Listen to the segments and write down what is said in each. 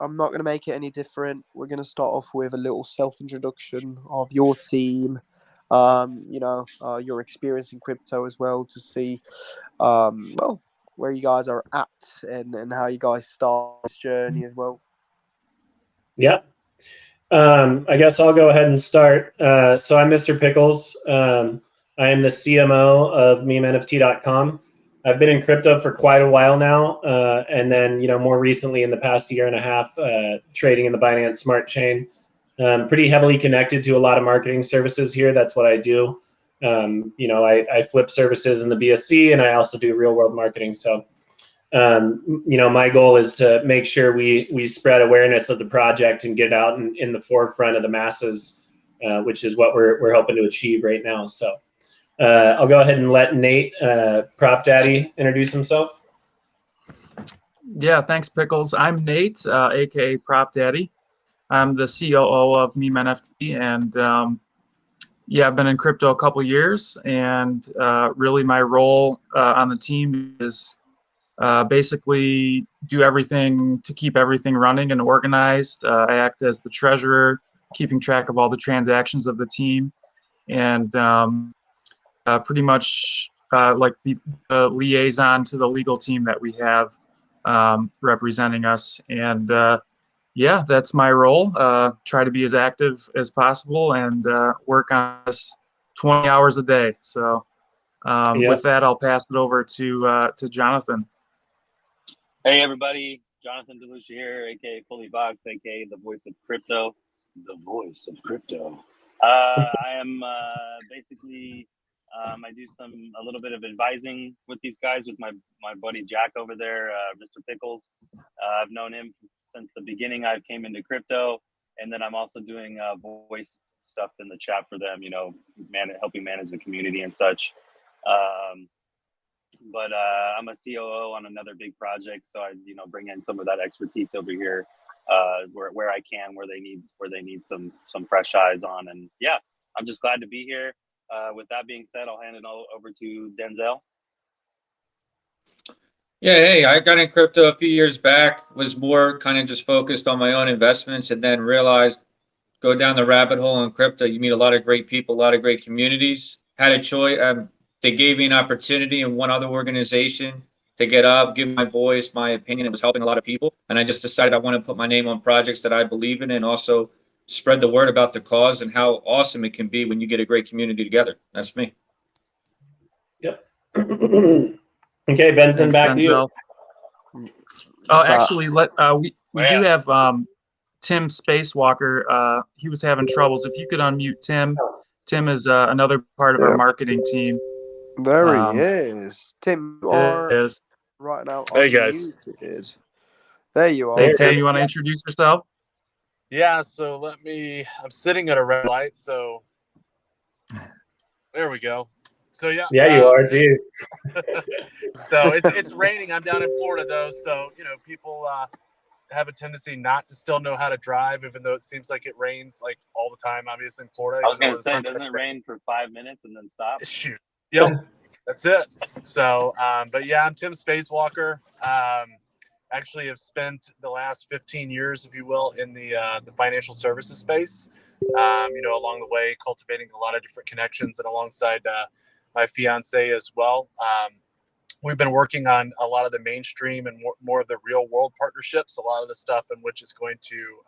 I'm not going to make it any different. We're going to start off with a little self-introduction of your team, your experience in crypto as well, to see, where you guys are at, and how you guys start this journey as well. Yeah. I guess I'll go ahead and start. So I'm Mr. Pickles. I am the CMO of MemeNFT.com. I've been in crypto for quite a while now, and then more recently in the past year and a half, trading in the Binance Smart Chain. Pretty heavily connected to a lot of marketing services here. That's what I do. I flip services in the BSC, and I also do real world marketing. So my goal is to make sure we spread awareness of the project and get out in the forefront of the masses, which is what we're hoping to achieve right now. So I'll go ahead and let Nate, Prop Daddy, introduce himself. Yeah, thanks, Pickles. I'm Nate, aka Prop Daddy. I'm the COO of MemeNFT, and I've been in crypto a couple years, and really my role on the team is basically do everything to keep everything running and organized. I act as the treasurer, keeping track of all the transactions of the team, and pretty much like the liaison to the legal team that we have representing us. And that's my role. Try to be as active as possible and work on this 20 hours a day. So with that, I'll pass it over to Jonathan. Hey everybody, Jonathan Delucia here, aka Fully Box, aka the voice of crypto. The voice of crypto. I am basically I do a little bit of advising with these guys with my buddy Jack over there, Mr. Pickles. I've known him since the beginning. I came into crypto, and then I'm also doing voice stuff in the chat for them. Helping manage the community and such. But I'm a COO on another big project, so I bring in some of that expertise over here where I can, where they need some fresh eyes on. And yeah, I'm just glad to be here. With that being said, I'll hand it all over to Denzel. Yeah, hey, I got in crypto a few years back, was more kind of just focused on my own investments, and then realized go down the rabbit hole in crypto. You meet a lot of great people, a lot of great communities. Had a choice. They gave me an opportunity in one other organization to get up, give my voice, my opinion. It was helping a lot of people. And I just decided I want to put my name on projects that I believe in and also spread the word about the cause and how awesome it can be when you get a great community together. That's me. Yep. Okay, Benson, back to you. Oh, actually, we do have Tim Spacewalker. He was having troubles. If you could unmute Tim. Tim is another part of our marketing team. There he is. Tim, you are right now Hey guys. unmuted. There you are. Hey Tim, you want to introduce yourself? Yeah, so I'm sitting at a red light, so there we go. So yeah. Yeah, you are, geez. So it's raining. I'm down in Florida though, so people have a tendency not to still know how to drive, even though it seems like it rains like all the time, obviously in Florida. I was going to say, doesn't it rain for 5 minutes and then stop? Shoot. Yep. That's it. So, but yeah, I'm Tim Spacewalker. Actually have spent the last 15 years, if you will, in the financial services space. Along the way, cultivating a lot of different connections and alongside my fiance as well. We've been working on a lot of the mainstream and more of the real world partnerships, a lot of the stuff in which is going to,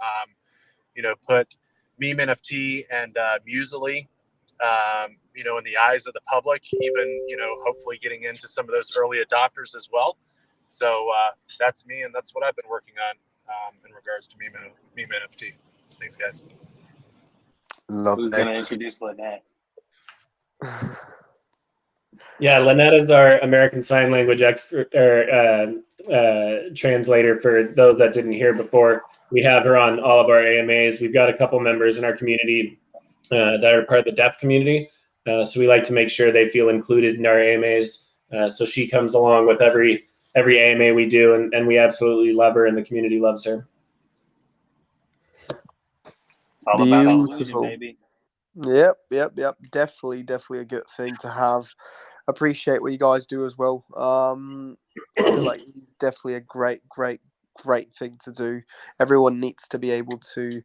put MemeNFT and Musically, in the eyes of the public, even, hopefully getting into some of those early adopters as well. So that's me, and that's what I've been working on in regards to MemeNFT. Thanks, guys. Who's going to introduce Lynette? Yeah, Lynette is our American Sign Language expert or translator for those that didn't hear before. We have her on all of our AMAs. We've got a couple members in our community that are part of the deaf community. So we like to make sure they feel included in our AMAs. So she comes along with every AMA we do, and we absolutely love her, and the community loves her. It's all about inclusion, baby. Yep. Definitely a good thing to have. Appreciate what you guys do as well. I feel like he's definitely a great great thing to do. Everyone needs to be able to,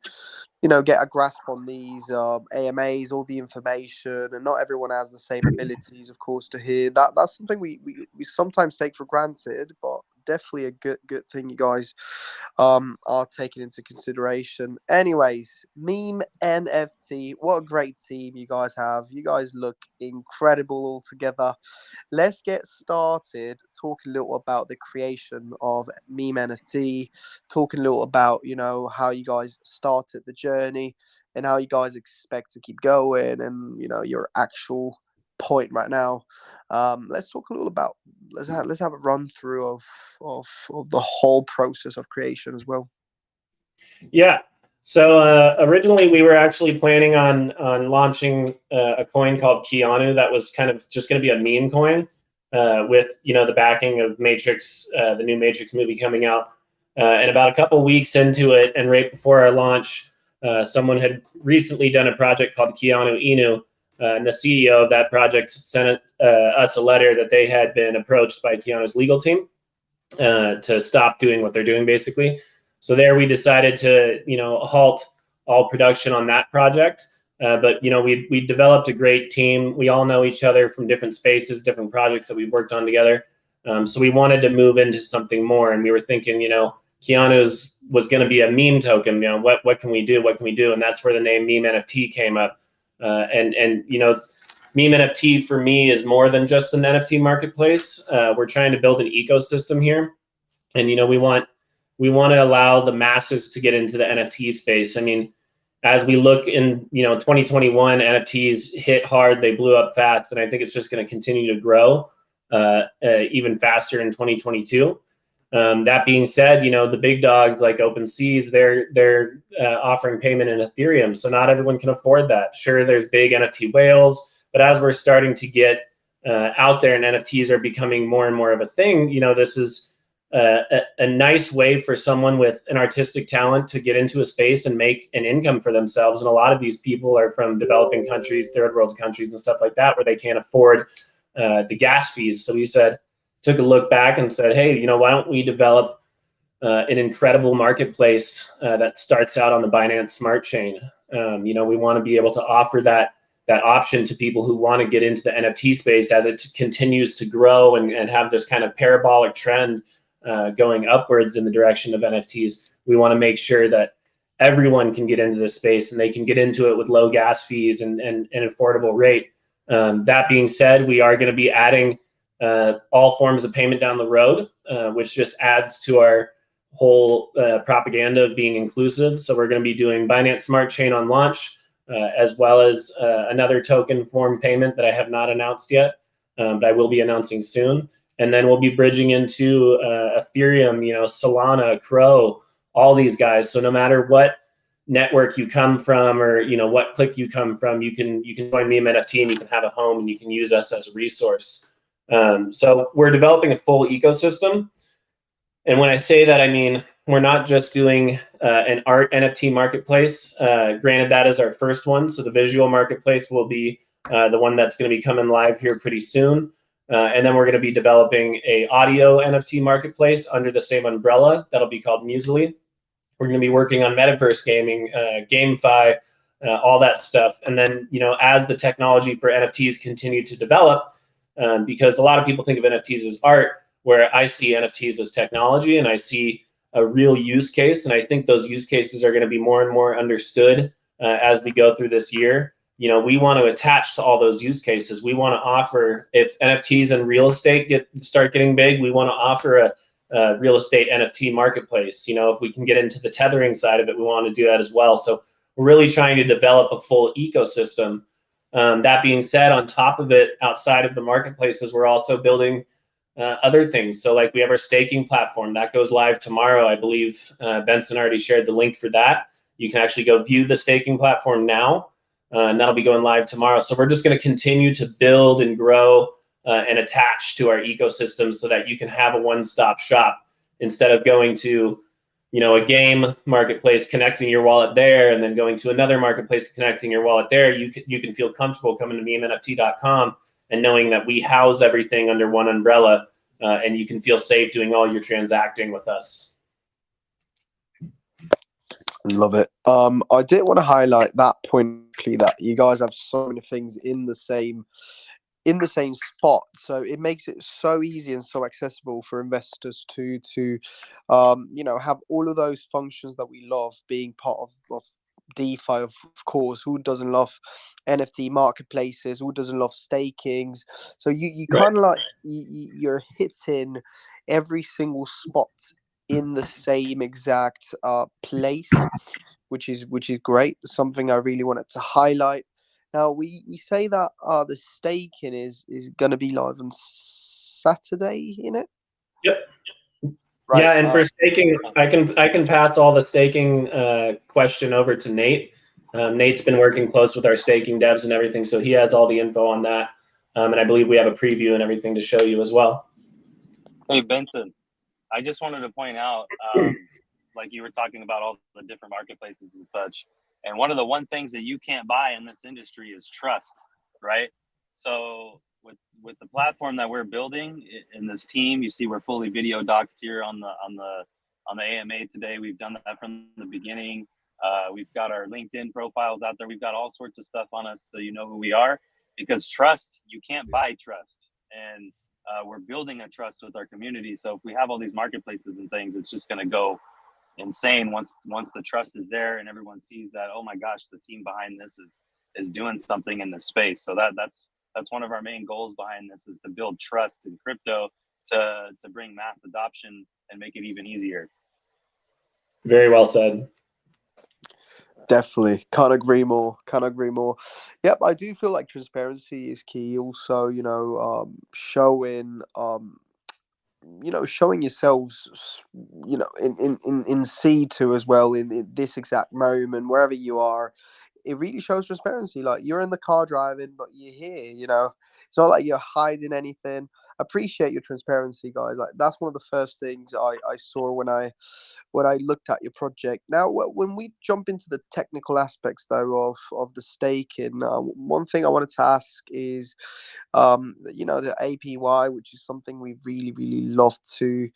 you know, get a grasp on these AMAs, all the information, and not everyone has the same abilities, of course, to hear that. That's something we sometimes take for granted, but definitely a good thing you guys are taking into consideration. Anyways, Meme NFT, what a great team you guys have. You guys look incredible all together. Let's get started talking a little about the creation of Meme NFT, talking a little about, you know, how you guys started the journey and how you guys expect to keep going, and, you know, your actual point right now. Let's talk a little about, let's have a run through of the whole process of creation as well. Yeah. So originally we were actually planning on launching a coin called Keanu that was kind of just going to be a meme coin with, you know, the backing of Matrix, the new Matrix movie coming out. And about a couple weeks into it, and right before our launch, someone had recently done a project called Keanu Inu, and the CEO of that project sent us a letter that they had been approached by Keanu's legal team to stop doing what they're doing, basically. So there we decided to, you know, halt all production on that project. But, you know, we developed a great team. We all know each other from different spaces, different projects that we've worked on together. So we wanted to move into something more. And we were thinking, you know, Keanu's was going to be a meme token. You know, what can we do? What can we do? And that's where the name MemeNFT came up. And you know, MemeNFT for me is more than just an NFT marketplace. We're trying to build an ecosystem here. And, you know, we want to allow the masses to get into the NFT space. I mean, as we look in, you know, 2021, NFTs hit hard, they blew up fast, and I think it's just going to continue to grow even faster in 2022. That being said, you know, the big dogs like OpenSeas, they're offering payment in Ethereum, so not everyone can afford that. Sure, there's big NFT whales, but as we're starting to get out there and NFTs are becoming more and more of a thing, you know, this is a nice way for someone with an artistic talent to get into a space and make an income for themselves. And a lot of these people are from developing countries, third world countries and stuff like that, where they can't afford the gas fees. So we took a look back and said, hey, you know, why don't we develop an incredible marketplace that starts out on the Binance Smart Chain? You know, we want to be able to offer that option to people who want to get into the NFT space as it continues to grow and have this kind of parabolic trend going upwards in the direction of NFTs. We want to make sure that everyone can get into this space and they can get into it with low gas fees and an affordable rate. That being said, we are going to be adding all forms of payment down the road, which just adds to our whole propaganda of being inclusive. So we're going to be doing Binance Smart Chain on launch, as well as another token form payment that I have not announced yet, but I will be announcing soon. And then we'll be bridging into Ethereum, you know, Solana, Crow, all these guys. So no matter what network you come from, or, you know, what clique you come from, you can join MemeNFT and you can have a home and you can use us as a resource. So we're developing a full ecosystem. And when I say that, I mean, we're not just doing an art NFT marketplace. Granted, that is our first one. So the visual marketplace will be the one that's going to be coming live here pretty soon. And then we're going to be developing a audio NFT marketplace under the same umbrella. That'll be called Musically. We're going to be working on metaverse gaming, GameFi, all that stuff. And then, you know, as the technology for NFTs continue to develop, because a lot of people think of NFTs as art, where I see NFTs as technology, and I see a real use case. And I think those use cases are going to be more and more understood as we go through this year. You know, we want to attach to all those use cases. We want to offer, if NFTs and real estate start getting big, we want to offer a real estate NFT marketplace. You know, if we can get into the tethering side of it, we want to do that as well. So we're really trying to develop a full ecosystem. That being said, on top of it, outside of the marketplaces, we're also building other things. So like we have our staking platform that goes live tomorrow. I believe Benson already shared the link for that. You can actually go view the staking platform now. And that'll be going live tomorrow. So we're just going to continue to build and grow and attach to our ecosystem so that you can have a one-stop shop instead of going to, you know, a game marketplace, connecting your wallet there, and then going to another marketplace, connecting your wallet there. You can feel comfortable coming to MemeNFT.com and knowing that we house everything under one umbrella, and you can feel safe doing all your transacting with us. Love it. I did want to highlight that point that you guys have so many things in the same spot, so it makes it so easy and so accessible for investors to have all of those functions that we love being part of DeFi. Of course, who doesn't love NFT marketplaces? Who doesn't love stakings? So you Right. kind of like you're hitting every single spot in the same exact place, which is great. Something I really wanted to highlight. Now we say that the staking is going to be live on Saturday, in it. Yep. Right. Yeah, and for staking, I can pass all the staking question over to Nate. Nate's been working close with our staking devs and everything, so he has all the info on that. And I believe we have a preview and everything to show you as well. Hey, Benson, I just wanted to point out, like you were talking about all the different marketplaces and such. And one of the things that you can't buy in this industry is trust, right? So with the platform that we're building in this team, you see we're fully video doxed here on the AMA today. We've done that from the beginning. We've got our LinkedIn profiles out there. We've got all sorts of stuff on us, so you know who we are. Because trust, you can't buy trust, and we're building a trust with our community. So if we have all these marketplaces and things, it's just going to go insane once the trust is there and everyone sees that, oh my gosh, the team behind this is doing something in this space. So that's one of our main goals behind this, is to build trust in crypto to bring mass adoption and make it even easier. Very well said. Definitely. Can't agree more. Yep, I do feel like transparency is key. Also, showing showing yourselves, in C2 as well, in this exact moment, wherever you are. It really shows transparency. Like, you're in the car driving, but you're here. It's not like you're hiding anything. Appreciate your transparency, guys. Like, that's one of the first things I saw when I looked at your project. Now, when we jump into the technical aspects though of the staking, one thing I wanted to ask is, the APY, which is something we really love to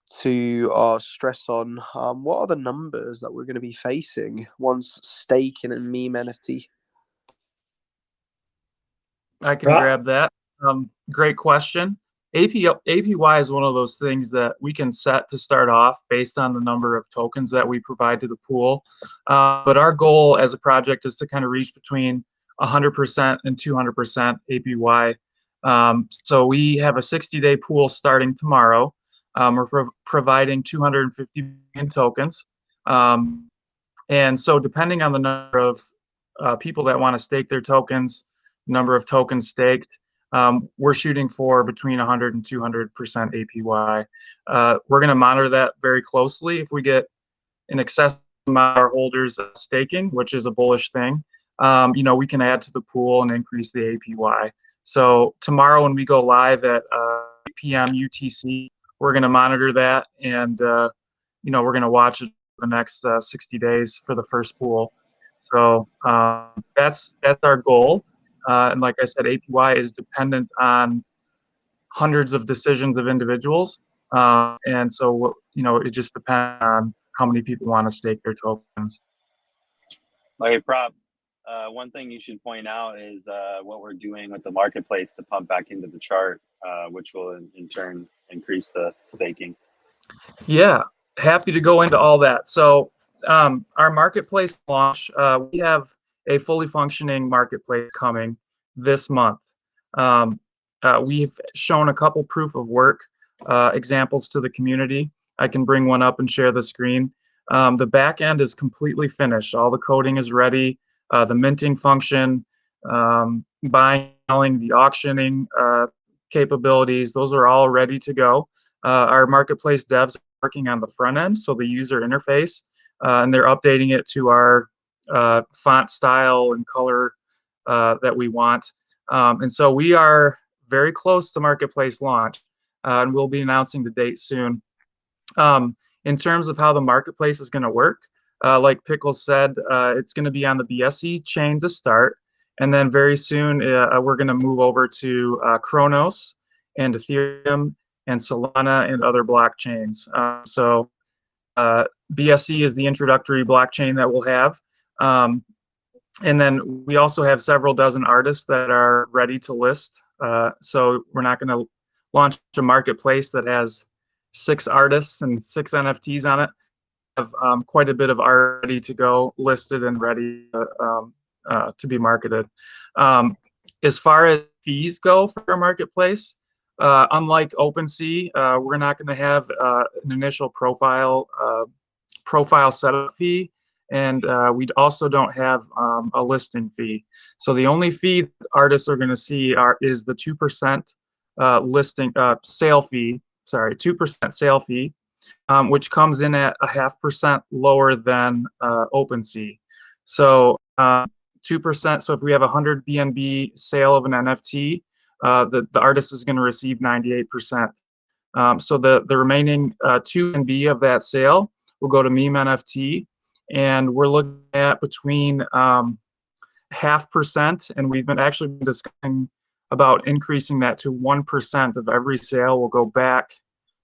stress on. What are the numbers that we're going to be facing once staking and MemeNFT? I can grab that. Great question. APY is one of those things that we can set to start off based on the number of tokens that we provide to the pool. But our goal as a project is to kind of reach between 100% and 200% APY. So we have a 60-day pool starting tomorrow. We're providing 250 million tokens. And so depending on the number of people that want to stake their tokens, number of tokens staked, we're shooting for between 100 and 200% APY. We're going to monitor that very closely. If we get an excessive amount of our holders staking, which is a bullish thing, we can add to the pool and increase the APY. So tomorrow when we go live at 8 p.m. UTC, we're going to monitor that, and we're going to watch it for the next 60 days for the first pool. So that's our goal. And like I said, APY is dependent on hundreds of decisions of individuals. And so, it just depends on how many people want to stake their tokens. Hey, Prop, one thing you should point out is what we're doing with the marketplace to pump back into the chart, which will in turn increase the staking. Yeah, happy to go into all that. So our marketplace launch, we have a fully functioning marketplace coming this month. We've shown a couple proof of work examples to the community. I can bring one up and share the screen. The back end is completely finished. All the coding is ready. The minting function, buying, selling, the auctioning capabilities, those are all ready to go. Our marketplace devs are working on the front end, so the user interface, and they're updating it to our font style and color that we want. And so we are very close to marketplace launch, and we'll be announcing the date soon. In terms of how the marketplace is going to work, like Pickles said, it's going to be on the BSC chain to start, and then very soon we're going to move over to Kronos and Ethereum and Solana and other blockchains. So BSC is the introductory blockchain that we'll have. And then we also have several dozen artists that are ready to list. So we're not going to launch a marketplace that has 6 artists and 6 NFTs on it. We have quite a bit of art ready to go, listed and ready to be marketed. As far as fees go for our marketplace, unlike OpenSea, we're not going to have an initial profile setup fee, and we also don't have a listing fee. So the only fee that artists are going to see is the 2% sale fee. Sorry, 2% sale fee, which comes in at 0.5% lower than OpenSea. So 2%. So if we have 100 BNB sale of an NFT, the artist is going to receive 98%. So the remaining 2 BNB of that sale will go to MemeNFT, and we're looking at between 0.5%, and we've been discussing about increasing that to 1% of every sale will go back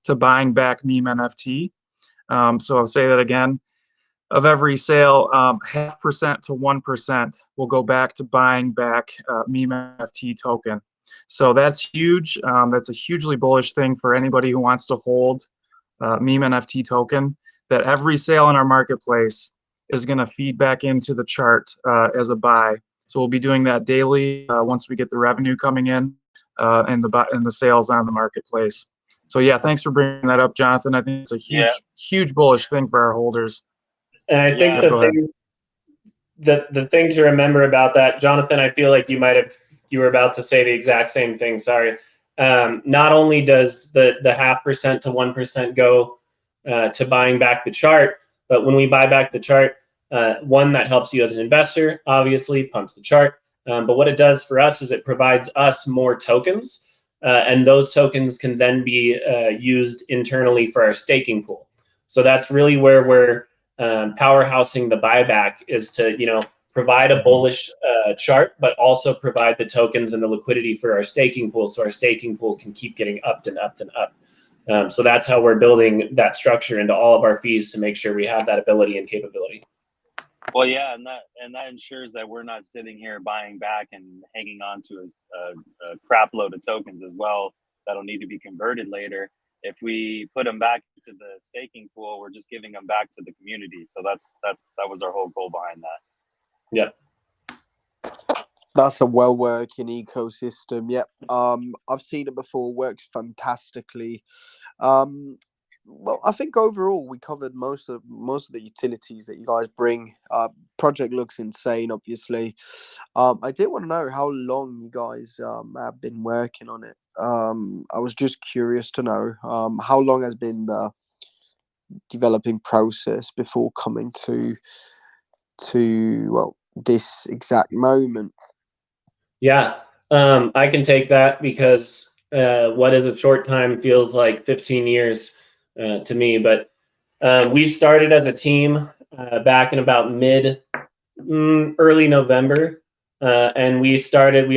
to buying back MemeNFT. So I'll say that again. Of every sale, 0.5% to 1% will go back to buying back MemeNFT token. So that's huge. That's a hugely bullish thing for anybody who wants to hold MemeNFT token, that every sale in our marketplace is going to feed back into the chart as a buy. So we'll be doing that daily once we get the revenue coming in and the sales on the marketplace. So yeah, thanks for bringing that up, Jonathan. I think it's a huge bullish thing for our holders. And I think the thing to remember about that, Jonathan, I feel like you were about to say the exact same thing. Sorry. Not only does the 0.5% to 1% go to buying back the chart, but when we buy back the chart, one, that helps you as an investor, obviously pumps the chart. But what it does for us is it provides us more tokens, and those tokens can then be used internally for our staking pool. So that's really where we're powerhousing the buyback, is to provide a bullish chart, but also provide the tokens and the liquidity for our staking pool, so our staking pool can keep getting upped and upped and up. So that's how we're building that structure into all of our fees to make sure we have that ability and capability. Well, yeah, and that ensures that we're not sitting here buying back and hanging on to a crap load of tokens as well that'll need to be converted later. If we put them back into the staking pool, we're just giving them back to the community. So that was our whole goal behind that. Yep. That's a well-working ecosystem. Yep. I've seen it before. Works fantastically. Well, I think overall we covered most of the utilities that you guys bring. Project looks insane, obviously. I did want to know how long you guys have been working on it. I was just curious to know how long has been the developing process before coming to this exact moment. Yeah, I can take that, because what is a short time feels like 15 years to me. But we started as a team back in about early November. And we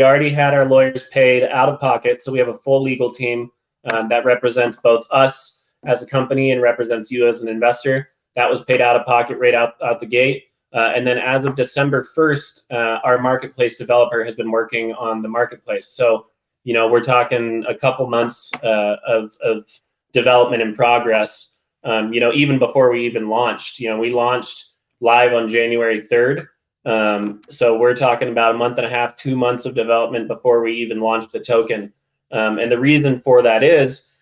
already had our lawyers paid out of pocket. So we have a full legal team that represents both us as a company and represents you as an investor. That was paid out of pocket right out the gate. And then as of December 1st, our marketplace developer has been working on the marketplace. So, we're talking a couple months of development in progress, even before we even launched. We launched live on January 3rd. So we're talking about a month and a half, 2 months of development before we even launched the token. And the reason for that is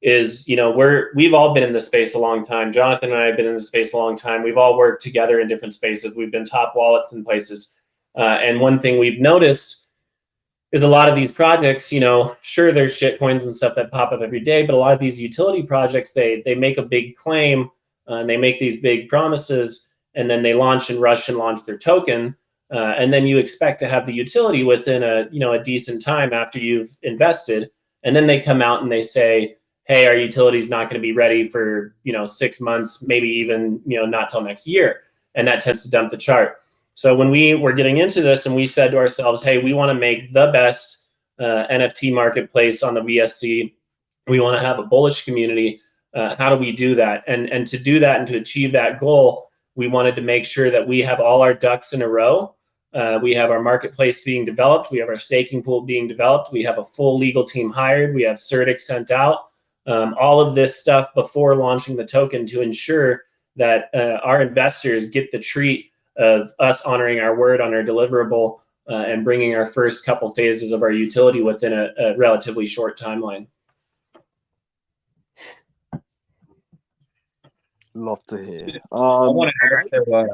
we've all been in this space a long time. Jonathan and I have been in this space a long time. We've all worked together in different spaces. We've been top wallets in places. And one thing we've noticed is a lot of these projects, sure, there's shit coins and stuff that pop up every day, but a lot of these utility projects, they make a big claim and they make these big promises, and then they launch and rush and launch their token. And then you expect to have the utility within a decent time after you've invested. And then they come out and they say, hey, our utility is not going to be ready for 6 months, maybe even not till next year, and that tends to dump the chart. So when we were getting into this, and we said to ourselves, hey, we want to make the best NFT marketplace on the BSC. We want to have a bullish community. how do we do that? And to do that and to achieve that goal, we wanted to make sure that we have all our ducks in a row. We have our marketplace being developed. We have our staking pool being developed. We have a full legal team hired. We have CertX sent out. All of this stuff before launching the token to ensure that our investors get the treat of us honoring our word on our deliverable and bringing our first couple phases of our utility within a relatively short timeline. Love to hear. I want to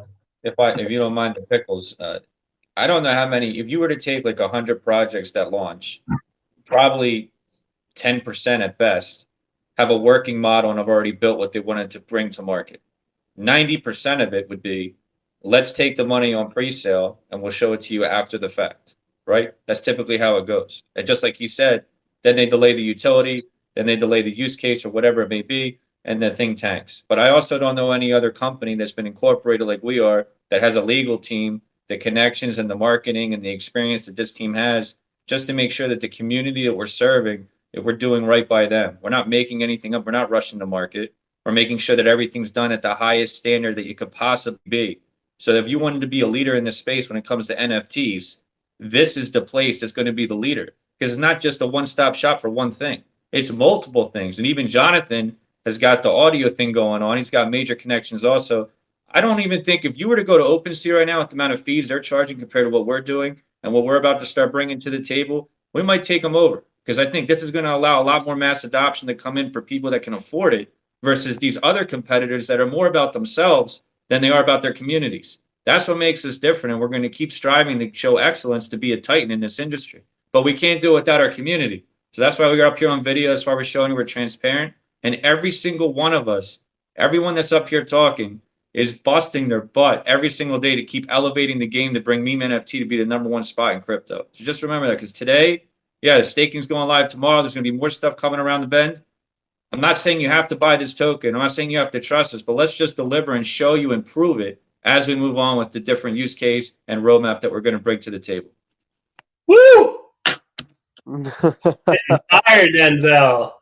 if you don't mind the pickles, I don't know how many. If you were to take like 100 projects that launch, probably 10% at best have a working model and have already built what they wanted to bring to market. 90% of it would be, let's take the money on pre-sale and we'll show it to you after the fact, right? That's typically how it goes. And just like he said, then they delay the utility, then they delay the use case or whatever it may be, and the thing tanks. But I also don't know any other company that's been incorporated like we are that has a legal team, the connections and the marketing and the experience that this team has, just to make sure that the community that we're serving, that we're doing right by them. We're not making anything up. We're not rushing the market. We're making sure that everything's done at the highest standard that you could possibly be. So if you wanted to be a leader in this space when it comes to NFTs, this is the place that's going to be the leader, because it's not just a one-stop shop for one thing. It's multiple things. And even Jonathan has got the audio thing going on. He's got major connections also. I don't even think if you were to go to OpenSea right now with the amount of fees they're charging compared to what we're doing and what we're about to start bringing to the table, we might take them over, because I think this is going to allow a lot more mass adoption to come in for people that can afford it versus these other competitors that are more about themselves than they are about their communities. That's what makes us different, and we're going to keep striving to show excellence to be a titan in this industry. But we can't do it without our community. So that's why we're up here on video. That's why we're showing we're transparent. And every single one of us, everyone that's up here talking, is busting their butt every single day to keep elevating the game to bring MemeNFT to be the #1 spot in crypto. So just remember that, because today, yeah, the staking's going live tomorrow. There's going to be more stuff coming around the bend. I'm not saying you have to buy this token. I'm not saying you have to trust us, but let's just deliver and show you and prove it as we move on with the different use case and roadmap that we're going to bring to the table. Woo! Fire, Denzel.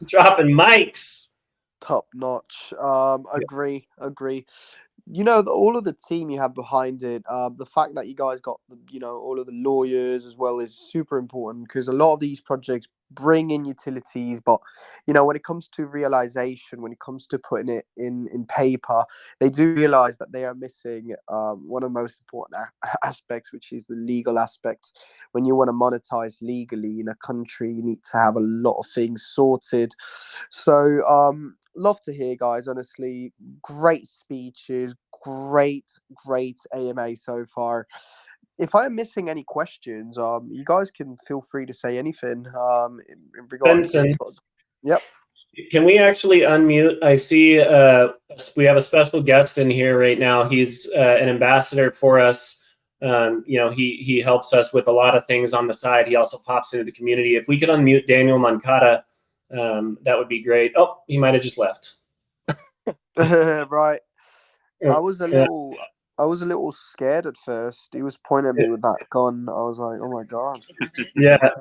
Dropping mics. Top notch. Agree. You know, all of the team you have behind it, the fact that you guys got all of the lawyers as well is super important, because a lot of these projects bring in utilities, but when it comes to realization, when it comes to putting it in paper, they do realize that they are missing one of the most important aspects, which is the legal aspect. When you want to monetize legally in a country, you need to have a lot of things sorted. So love to hear, guys. Honestly, great speeches, great AMA so far. If I'm missing any questions, you guys can feel free to say anything in regards to Benson, Yep. can we actually unmute? I see we have a special guest in here right now. He's an ambassador for us. He helps us with a lot of things on the side. He also pops into the community. If we could unmute Daniel Mankata, that would be great. Oh, he might have just left. Right. I was a little scared at first. He was pointing at me with that gun. I was like, oh my god.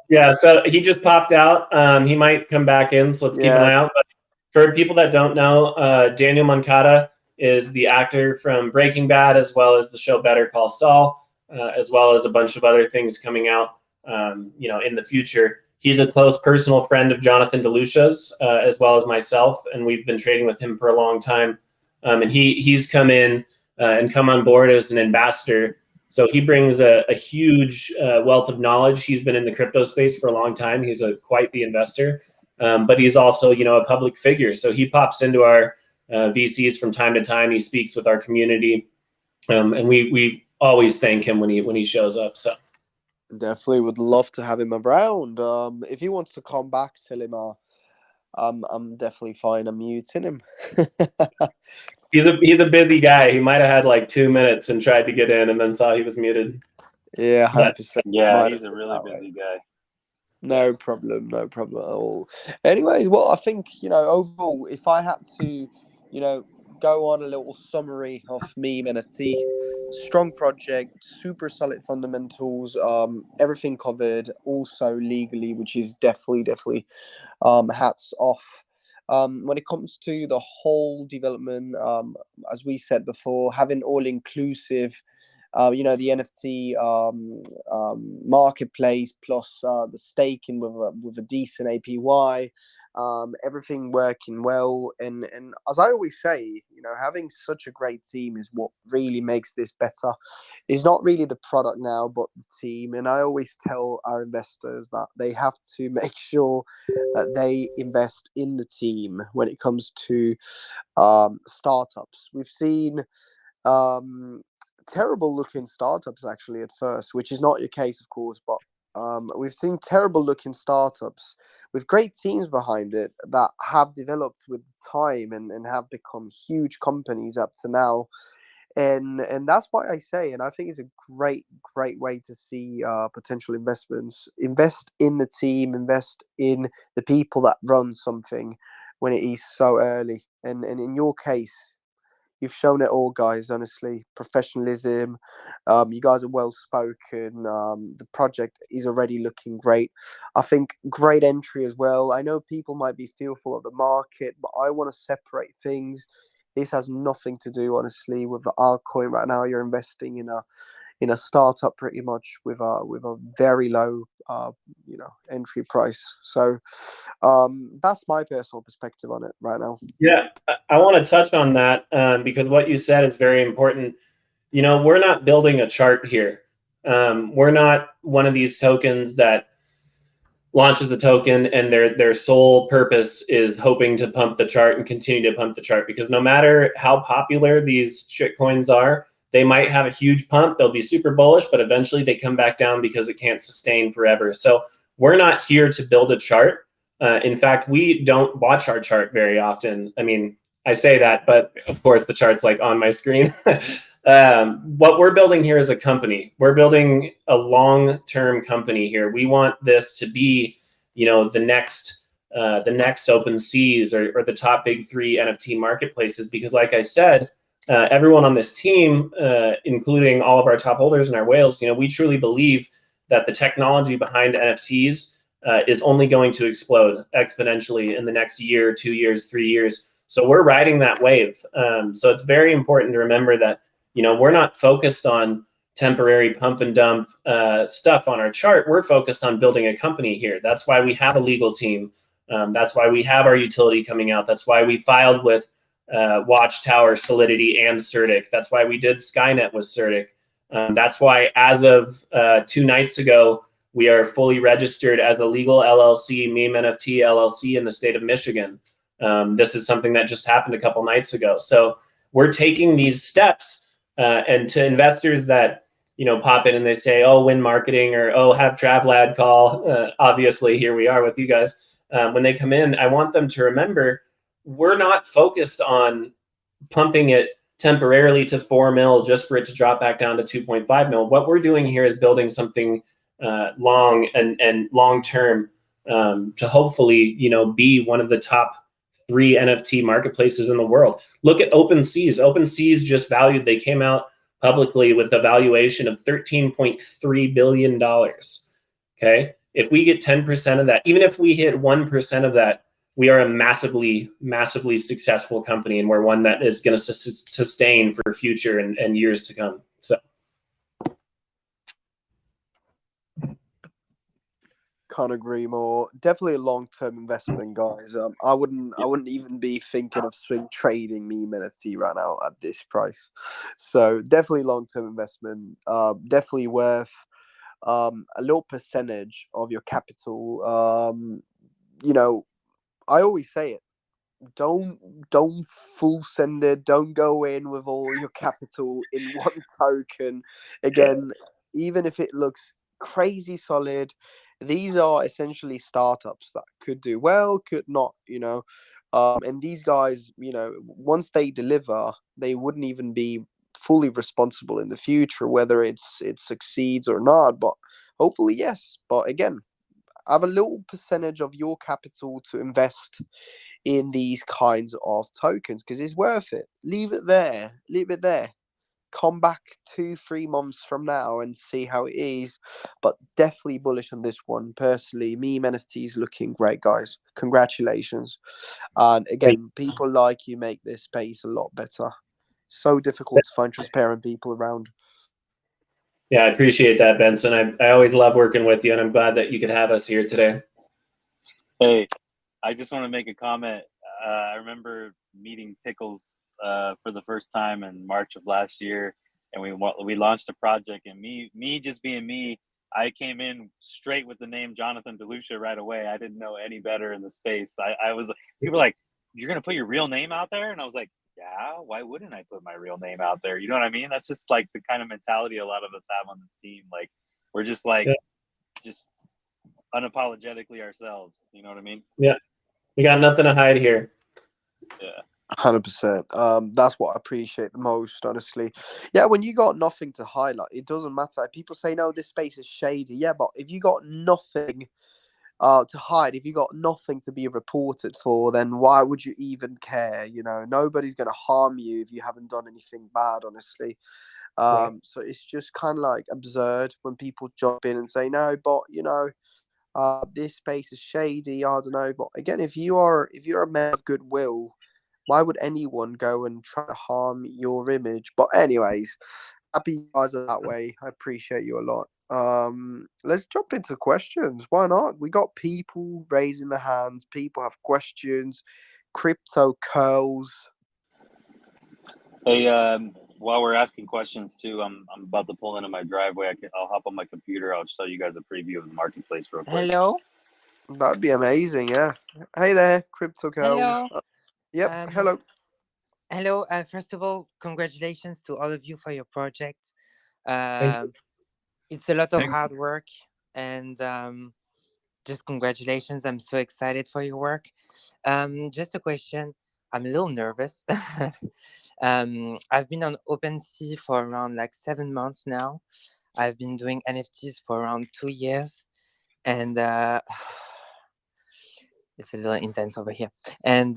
Yeah. So he just popped out. He might come back in, so let's keep an eye out. But for people that don't know, Daniel Mankata is the actor from Breaking Bad, as well as the show Better Call Saul, as well as a bunch of other things coming out in the future. He's a close personal friend of Jonathan Delucia's, as well as myself, and we've been trading with him for a long time. And he's come in and come on board as an ambassador. So he brings a huge wealth of knowledge. He's been in the crypto space for a long time. He's quite the investor, but he's also a public figure. So he pops into our VCs from time to time. He speaks with our community, and we always thank him when he shows up. So definitely would love to have him around. If he wants to come back, tell him I'm definitely fine. I'm muting him. He's a busy guy. He might have had like 2 minutes and tried to get in, and then saw he was muted. Yeah, 100%. Yeah, he's a really busy guy. No problem at all. Anyways, well, I think overall, if I had to, go on a little summary of MemeNFT, strong project, super solid fundamentals, everything covered, also legally, which is definitely hats off. When it comes to the whole development, as we said before, having all inclusive, the NFT marketplace plus the staking with a decent APY, everything working well, and as I always say, having such a great team is what really makes this better. It's not really the product now, but the team. And I always tell our investors that they have to make sure that they invest in the team when it comes to startups. We've seen um, terrible looking startups actually at first, which is not your case, of course, but we've seen terrible looking startups with great teams behind it that have developed with time and have become huge companies up to now. And that's why I say, and I think it's a great way to see potential investments. Invest in the team, invest in the people that run something when it is so early. And in your case, you've shown it all, guys. Honestly, professionalism. You guys are well spoken. The project is already looking great. I think great entry as well. I know people might be fearful of the market, but I want to separate things. This has nothing to do, honestly, with the altcoin right now. You're investing in a startup pretty much with a very low entry price. So that's my personal perspective on it right now. Yeah, I want to touch on that because what you said is very important. We're not building a chart here. We're not one of these tokens that launches a token and their sole purpose is hoping to pump the chart and continue to pump the chart, because no matter how popular these shitcoins are, they might have a huge pump, they'll be super bullish, but eventually they come back down because it can't sustain forever. So we're not here to build a chart. In fact, we don't watch our chart very often. I mean, I say that, but of course the chart's like on my screen. What we're building here is a company. We're building a long-term company here. We want this to be, the next OpenSeas or the top big 3 NFT marketplaces. Because, like I said, everyone on this team, including all of our top holders and our whales, we truly believe that the technology behind NFTs is only going to explode exponentially in the next year, 2 years, 3 years. So we're riding that wave. So it's very important to remember that, we're not focused on temporary pump and dump stuff on our chart. We're focused on building a company here. That's why we have a legal team. That's why we have our utility coming out. That's why we filed with Watchtower, Solidity, and Certic. That's why we did Skynet with Certic. That's why, as of 2 nights ago, we are fully registered as a legal LLC, MemeNFT LLC, in the state of Michigan. This is something that just happened a couple nights ago. So we're taking these steps, and to investors that pop in and they say, "Oh, win marketing," or "Oh, have TRAVLADD call." Obviously, here we are with you guys. When they come in, I want them to remember we're not focused on pumping it temporarily to 4 mil just for it to drop back down to 2.5 mil. What we're doing here is building something long and long term, to hopefully be one of the top 3 NFT marketplaces in the world. Look at OpenSeas. OpenSeas just valued, they came out publicly with a valuation of $13.3 billion. Okay. If we get 10% of that, even if we hit 1% of that, we are a massively, massively successful company, and we're one that is going to sustain for future and years to come. So. Can't agree more. Definitely a long-term investment, guys. I wouldn't even be thinking of swing trading MemeNFT right now at this price. So definitely long-term investment. Definitely worth a little percentage of your capital. I always say it. Don't full send it. Don't go in with all your capital in one token. Again, even if it looks crazy solid, these are essentially startups that could do well, could not. And these guys, once they deliver, they wouldn't even be fully responsible in the future, whether it succeeds or not. But hopefully, yes. But again, have a little percentage of your capital to invest in these kinds of tokens because it's worth it. Leave it there. come back 2-3 months from now and see how it is. But definitely bullish on this one. Personally, MemeNFT is looking great, guys. Congratulations. And again, people like you make this space a lot better. So difficult to find transparent people around. Yeah, I appreciate that, Benson. I always love working with you, and I'm glad that you could have us here today. Hey, I just want to make a comment. I remember meeting Pickles for the first time in March of last year, and we launched a project. And me just being me, I came in straight with the name Jonathan Delucia right away. I didn't know any better in the space. I was people were like, "You're gonna put your real name out there?" And I was like, "Yeah, why wouldn't I put my real name out there?" You know what I mean? That's just like the kind of mentality a lot of us have on this team. Like we're just like just unapologetically ourselves. You know what I mean? Yeah, we got nothing to hide here. Yeah. 100%. That's what I appreciate the most, honestly. Yeah, when you got nothing to highlight, it doesn't matter. People say, no, this space is shady. Yeah, but if you got nothing to hide, if you got nothing to be reported for, then why would you even care? You know, nobody's going to harm you if you haven't done anything bad, honestly. So it's just kind of like absurd when people jump in and say, no, but, you know, this space is shady. I don't know. But again, if you're a man of goodwill, why would anyone go and try to harm your image? But anyways, happy you guys are that way. I appreciate you a lot. Let's jump into questions. Why not? We got people raising their hands. People have questions. Crypto curls. Hey, while we're asking questions too, I'm about to pull into my driveway. I'll hop on my computer. I'll show you guys a preview of the marketplace real quick. Hello. That'd be amazing. Yeah. Hey there, crypto curls. Hello. Yep. Hello. Hello. First of all, congratulations to all of you for your project. Thank you. It's a lot of hard work, and just congratulations. I'm so excited for your work. Just a question. I'm a little nervous. I've been on OpenSea for around like 7 months now. I've been doing NFTs for around 2 years, and it's a little intense over here. And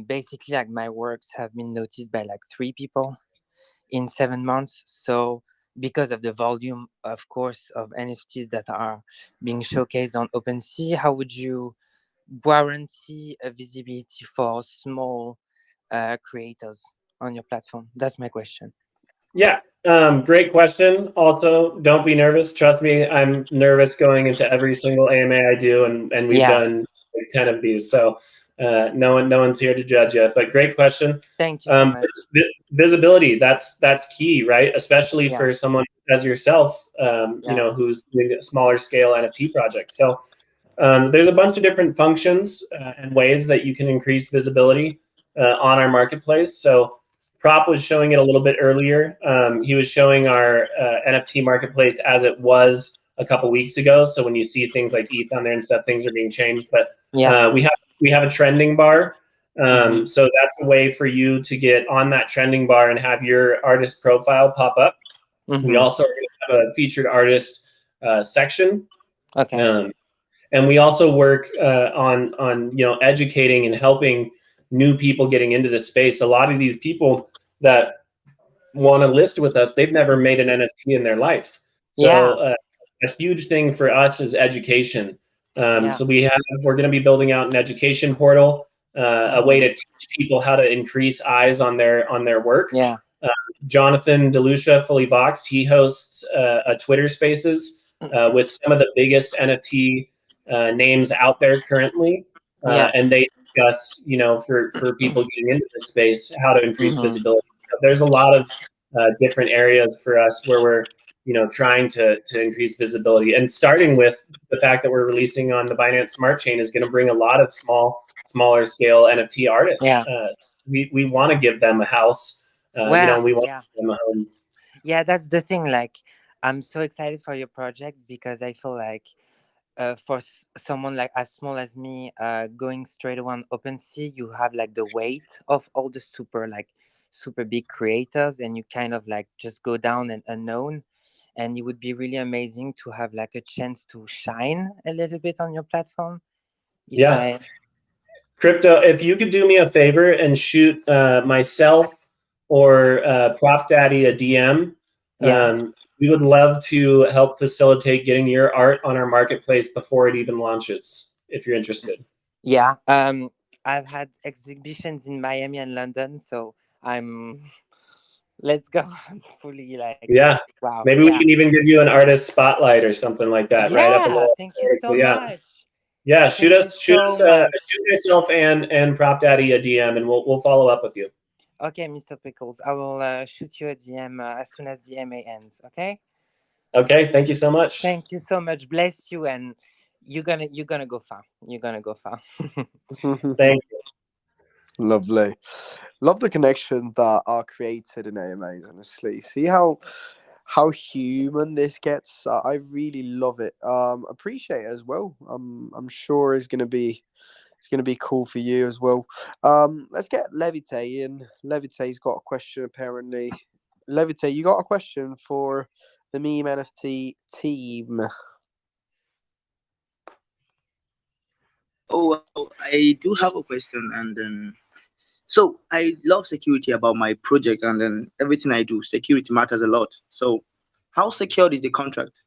basically, like my works have been noticed by like 3 people in 7 months. So because of the volume, of course, of NFTs that are being showcased on OpenSea, how would you guarantee a visibility for small creators on your platform? That's my question. Yeah, great question. Also, don't be nervous. Trust me, I'm nervous going into every single AMA I do, and we've done like 10 of these. So no one's here to judge you. But great question. Thank you so much. Visibility, that's key, right? Especially for someone as yourself, you know, who's doing a smaller scale NFT project. So there's a bunch of different functions and ways that you can increase visibility on our marketplace. So Prop was showing it a little bit earlier. He was showing our NFT marketplace as it was a couple weeks ago. So when you see things like ETH on there and stuff, things are being changed. But we have a trending bar. So that's a way for you to get on that trending bar and have your artist profile pop up. We also are going to have a featured artist section. Okay. And we also work on you know, educating and helping new people getting into this space. A lot of these people that want to list with us, they've never made an NFT in their life. So a huge thing for us is education. So we're going to be building out an education portal, a way to teach people how to increase eyes on their work. Jonathan Delucia, fully boxed, he hosts a Twitter Spaces with some of the biggest NFT names out there currently, and they discuss, you know, for people getting into this space, how to increase visibility. So there's a lot of different areas for us where we're, you know, trying to increase visibility, and starting with the fact that we're releasing on the Binance Smart Chain is going to bring a lot of smaller scale NFT artists. We want to give them a house. You know, we want to give them a home. Yeah, that's the thing. Like, I'm so excited for your project because I feel like for someone like as small as me, going straight away on OpenSea, you have like the weight of all the super big creators, and you kind of like just go down and unknown. And it would be really amazing to have like a chance to shine a little bit on your platform. Crypto, if you could do me a favor and shoot myself or Prop Daddy a DM. Yeah. We would love to help facilitate getting your art on our marketplace before it even launches, if you're interested. Yeah. I've had exhibitions in Miami and London, so I'm. Let's go. I'm fully like. Yeah. Wow. Maybe we Yeah. can even give you an artist spotlight or something like that, right up in Yeah. the Thank you so yeah. much. Yeah, shoot Thank you us, so much. shoot yourself and Prop Daddy a DM, and we'll follow up with you. Okay, Mr. Pickles, I will shoot you a DM as soon as the MA ends. Okay. Okay, thank you so much. Thank you so much. Bless you, and you're gonna go far. You're gonna go far. Thank you. Lovely. Love the connections that are created in AMAs, honestly. See how human this gets. I really love it. Appreciate it as well. I'm sure it's gonna be cool for you as well. Let's get Levite in. Levite's got a question apparently. Levite, you got a question for the MemeNFT team. Oh, well, I do have a question, and then so I love security about my project, and then everything I do, security matters a lot. So, how secured is the contract?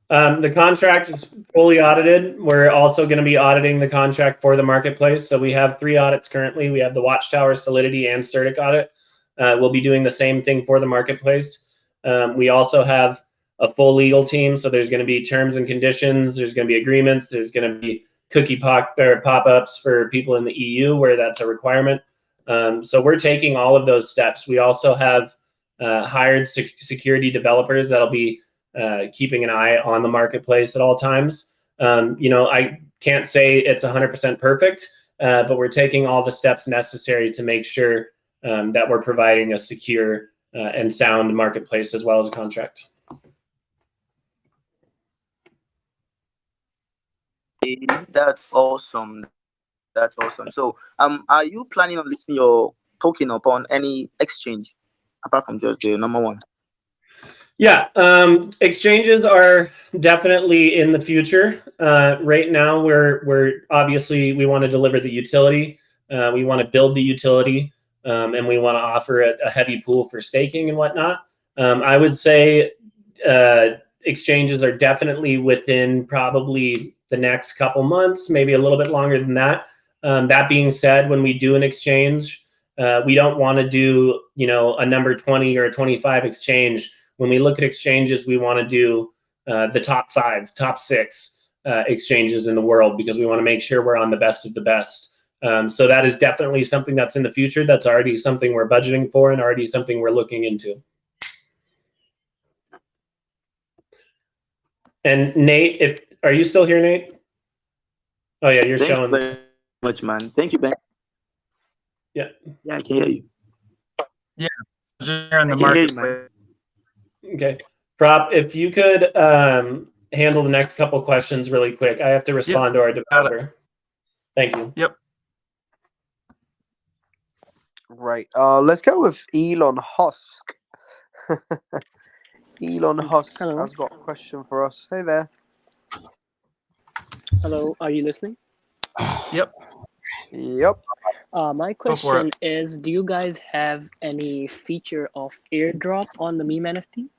The contract is fully audited. We're also going to be auditing the contract for the marketplace. So we have 3 audits currently. We have the Watchtower, Solidity, and Certic audit. We'll be doing the same thing for the marketplace. We also have a full legal team. So there's going to be terms and conditions. There's going to be agreements. There's going to be cookie pop-ups for people in the EU where that's a requirement. So we're taking all of those steps. We also have hired security developers that'll be keeping an eye on the marketplace at all times. I can't say it's 100% perfect, but we're taking all the steps necessary to make sure that we're providing a secure and sound marketplace as well as a contract. That's awesome. That's awesome. So, are you planning on listing your token upon any exchange apart from just the number one? Yeah, exchanges are definitely in the future. Right now, we're obviously we want to deliver the utility, we want to build the utility, and we want to offer a heavy pool for staking and whatnot. I would say exchanges are definitely within probably the next couple months, maybe a little bit longer than that. That being said, when we do an exchange, we don't want to do a number 20 or a 25 exchange. When we look at exchanges, we want to do the top 5, top 6 exchanges in the world because we want to make sure we're on the best of the best. So that is definitely something that's in the future. That's already something we're budgeting for and already something we're looking into. And Nate, are you still here, Nate? Oh yeah, you're showing. Thank you very much, man. Thank you, Ben. Yeah. Yeah, I can hear you. Yeah, just here in the I can hear you, marketplace. Okay. Prop, if you could handle the next couple questions really quick. I have to respond to our developer. Thank you. Yep. Right. Let's go with Elon Husk. Elon Husk Hello. has got a question for us. Hey there. Hello, are you listening? Yep. Yep. My question is, do you guys have any feature of airdrop on the MemeNFT?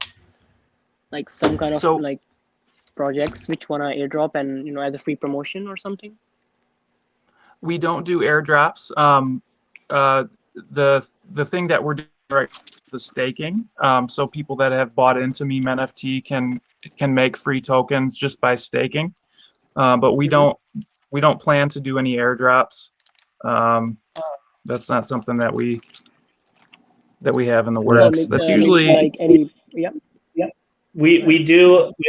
Like some kind of like projects which want to airdrop and as a free promotion or something? We don't do airdrops. The thing that we're doing right now is the staking. So people that have bought into MemeNFT can make free tokens just by staking. But we don't plan to do any airdrops. That's not something that we have in the works. That's usually like any We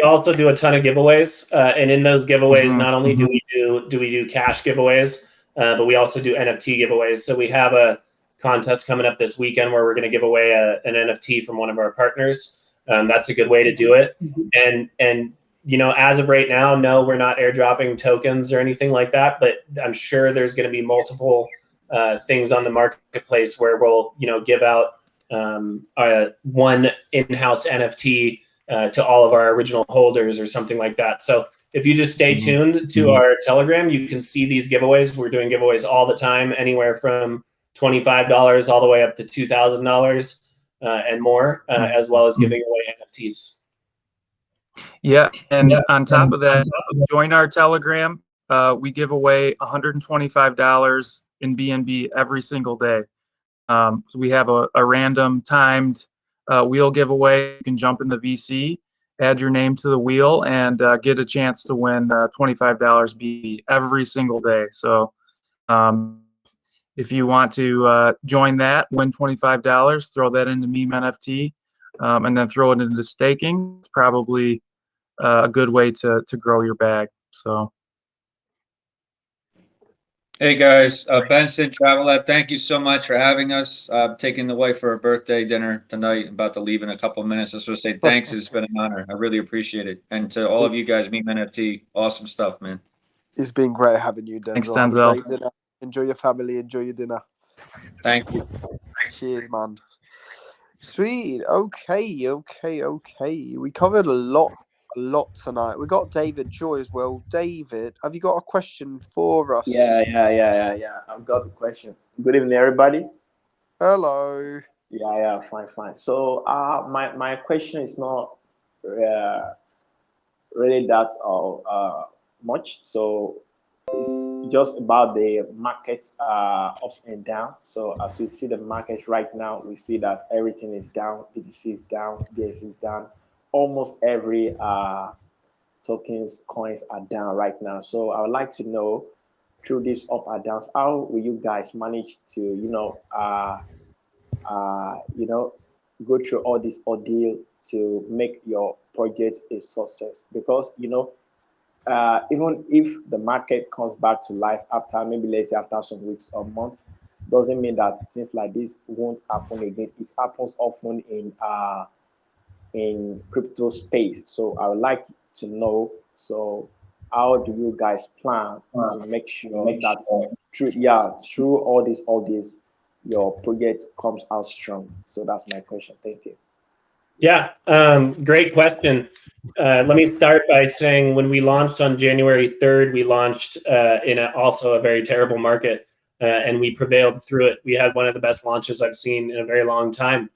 also do a ton of giveaways, and in those giveaways, not only do we do cash giveaways, but we also do NFT giveaways. So we have a contest coming up this weekend where we're going to give away an NFT from one of our partners. That's a good way to do it. And as of right now, no, we're not airdropping tokens or anything like that. But I'm sure there's going to be multiple things on the marketplace where we'll give out one in-house NFT to all of our original holders or something like that. So if you just stay tuned to our Telegram, you can see these giveaways. We're doing giveaways all the time, anywhere from $25 all the way up to $2,000 and more, as well as giving away NFTs. Yeah, and on top of that, join our Telegram. We give away $125 in BNB every single day. So we have a random timed wheel giveaway. You can jump in the VC, add your name to the wheel, and get a chance to win $25 BNB every single day. So if you want to join that, win $25, throw that into MemeNFT, and then throw it into staking. It's probably a good way to grow your bag. So. Hey guys, Benson, TRAVLADD, thank you so much for having us. Taking the wife for a birthday dinner tonight. I'm about to leave in a couple of minutes. I just want to say thanks. It's been an honor. I really appreciate it. And to all of you guys, MemeNFT, awesome stuff, man. It's been great having you, Denzel. Thanks, Have a Denzel. great dinner. Enjoy your family. Enjoy your dinner. Thank you. Cheers, man. Sweet. Okay. We covered a lot tonight. We got David Joy as well. David, have you got a question for us? Yeah. I've got a question. Good evening, everybody. Hello. Yeah, fine. So, my question is not really that much. So, it's just about the market ups and down. So, as we see the market right now, we see that everything is down. BTC is down. BSC is down. Almost every tokens, coins are down right now. So I would like to know, through these up and downs, how will you guys manage to, go through all this ordeal to make your project a success? Because, even if the market comes back to life after, maybe let's say after some weeks or months, doesn't mean that things like this won't happen again. It happens often in crypto space. So I would like to know, so how do you guys plan to make sure that through all this your project comes out strong? So that's my question. Thank you. Yeah, great question. Let me start by saying when we launched on January 3rd, we launched in also a very terrible market, and we prevailed through it. We had one of the best launches I've seen in a very long time.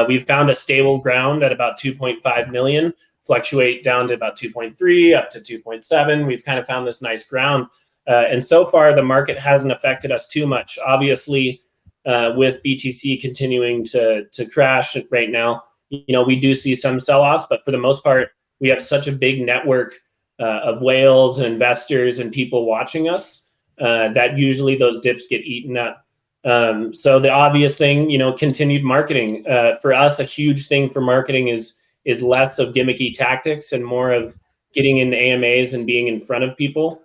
We've found a stable ground at about 2.5 million, fluctuate down to about 2.3, up to 2.7. We've kind of found this nice ground. And so far, the market hasn't affected us too much. Obviously, with BTC continuing to crash right now, we do see some sell-offs, but for the most part, we have such a big network of whales and investors and people watching us that usually those dips get eaten up. So the obvious thing, continued marketing. For us, a huge thing for marketing is less of gimmicky tactics and more of getting in AMAs and being in front of people,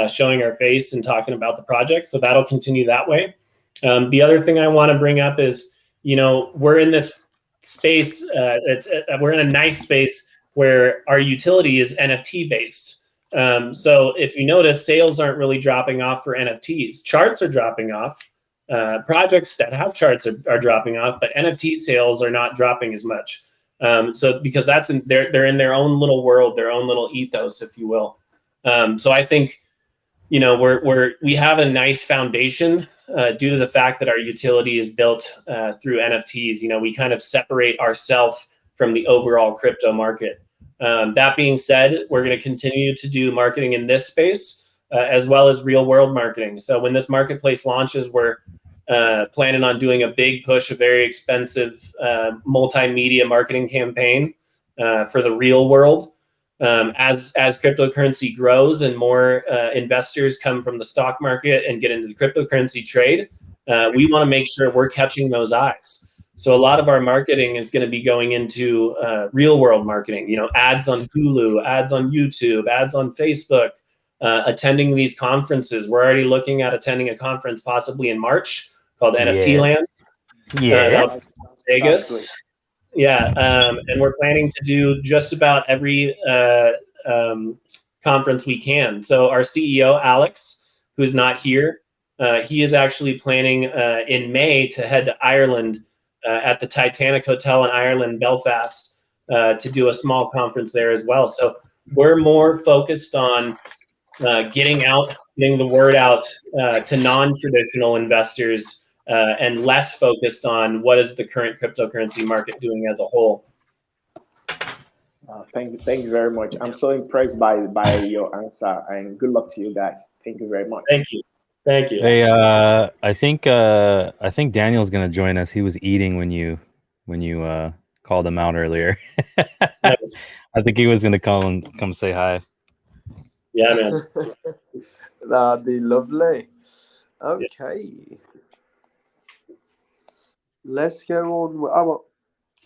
showing our face and talking about the project. So that'll continue that way. The other thing I want to bring up is, we're in this space. We're in a nice space where our utility is NFT based. So if you notice, sales aren't really dropping off for NFTs. Charts are dropping off. Projects that have charts are dropping off, but NFT sales are not dropping as much. So because they're in their own little world, their own little ethos, if you will. So I think, we have a nice foundation due to the fact that our utility is built through NFTs. We kind of separate ourselves from the overall crypto market. That being said, we're going to continue to do marketing in this space as well as real world marketing. So when this marketplace launches, we're planning on doing a big push, a very expensive multimedia marketing campaign for the real world. As cryptocurrency grows and more investors come from the stock market and get into the cryptocurrency trade, we want to make sure we're catching those eyes. So a lot of our marketing is going to be going into real world marketing, ads on Hulu, ads on YouTube, ads on Facebook, attending these conferences. We're already looking at attending a conference possibly in March called NFT Land. Yes. Vegas. Yeah, and we're planning to do just about every conference we can. So our CEO, Alex, who's not here, he is actually planning in May to head to Ireland at the Titanic Hotel in Ireland, Belfast, to do a small conference there as well. So we're more focused on getting the word out to non-traditional investors and less focused on what is the current cryptocurrency market doing as a whole. Thank you very much. I'm so impressed by your answer, and good luck to you guys. Thank you very much. Thank you. Thank you. Hey, I think Daniel's gonna join us. He was eating when you called him out earlier. Nice. I think he was gonna come say hi. Yeah, man. That'd be lovely. Okay. Let's go on. Oh, well,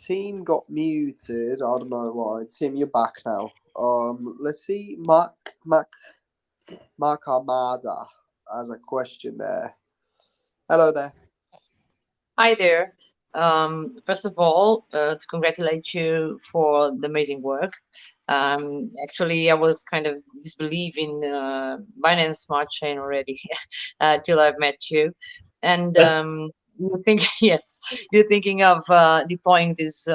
Tim got muted. I don't know why. Tim, you're back now. Let's see. Mark Armada has a question there. Hello there. Hi there. First of all, to congratulate you for the amazing work. Actually, I was kind of disbelieving Binance Smart Chain already till I've met you. And you think, yes, you're thinking of deploying this